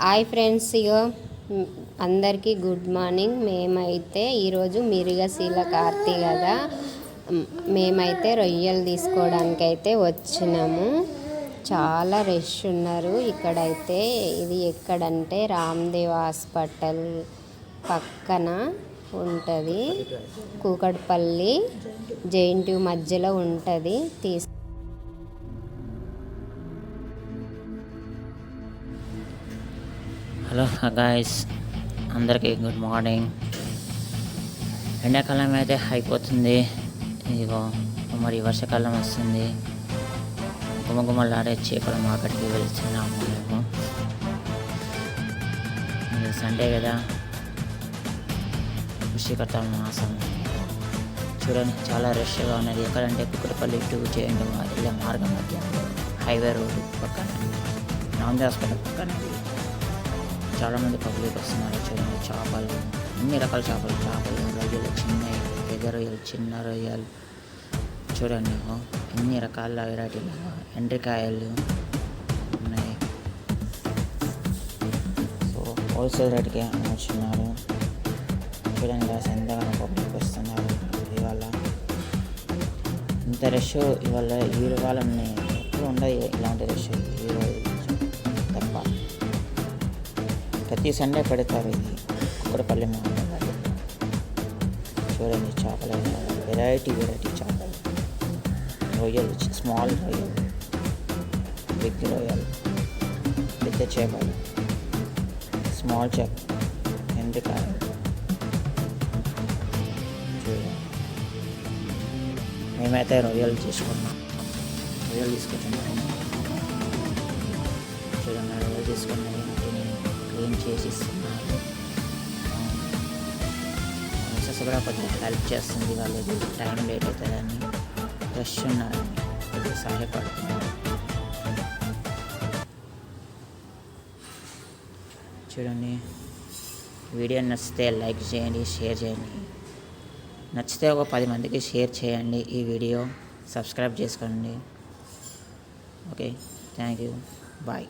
Hi friends, ఇగో అందరికీ good morning. మేమైతే ఈరోజు మిరిగశీల కార్తీ కదా, మేమైతే రొయ్యలు తీసుకోవడానికి అయితే వచ్చినాము. చాలా రష్ ఉన్నారు ఇక్కడైతే. ఇది ఎక్కడంటే రామ్దేవ్ హాస్పిటల్ పక్కన ఉంటుంది, కూకట్పల్లి జేఎన్టీయూ మధ్యలో ఉంటుంది. హలో గాయస్, అందరికీ గుడ్ మార్నింగ్. ఎండాకాలం అయితే అయిపోతుంది, ఇదిగో మరి వర్షాకాలం వస్తుంది. గుమగుమలాడే చేపల మార్కెట్కి వెళ్తున్నాము మేము. ఇది సండే కదా, వృశ్చిక మాసం. చూడండి, చాలా రష్గా ఉన్నది. ఎక్కడంటే కుక్కడపల్లి టు జేఎన్టీయూ వెళ్ళే మార్గం మధ్య హైవే రోడ్డు పక్కన రామ్దేవ్ హాస్పిటల్ పక్కన చాలామంది పబ్లిక్ వస్తున్నారు. చూడండి, చేపలు, అన్ని రకాల చేపలు, రొయ్యలు, చిన్నవి, పెద్ద రొయ్యలు, చిన్న రొయ్యలు. చూడండి, ఎన్ని రకాల వెరైటీలు, ఎండ్రికాయలు ఉన్నాయి. సో హోల్సేల్ రేట్కే అమ్ముతున్నారు. చూడండి గాయస్, ఎంతగానో పబ్లిక్ వస్తున్నారు ఇవాళ. ఇంత రష్ ఇవాళ ఎప్పుడు ఉండదు ఇలాంటి రష్. ఈరోజు తప్ప ప్రతి సండే పెడతారు ఇది కూకట్పల్లి మార్కెట్. చూడండి, చేపలు, వెరైటీ చేపలు, రొయ్యలు, స్మాల్ రొయ్యలు, బిగ్ రొయ్యలు, పెద్ద చేపలు, స్మాల్ చేప, ఎండ్రికాయలు. చూడండి, మేమైతే రొయ్యలు తీసుకున్నాం. రొయ్యలు తీసుకొచ్చాము. చూడండి, రొయ్యలు తీసుకున్నాయి, క్లీన్ చేసి ఇస్తున్నారు. మిస్సెస్ కూడా కొద్దిగా హెల్ప్ చేస్తుంది. వాళ్ళది టైం లేట్ అవుతుందని, రష్ ఉన్నారని కొద్దిగా సహాయపడుతున్నారు. చూడండి, వీడియో నచ్చితే లైక్ చేయండి, షేర్ చేయండి. నచ్చితే ఒక 10 మందికి షేర్ చేయండి ఈ వీడియో. సబ్స్క్రైబ్ చేసుకోండి. Okay, thank you, bye.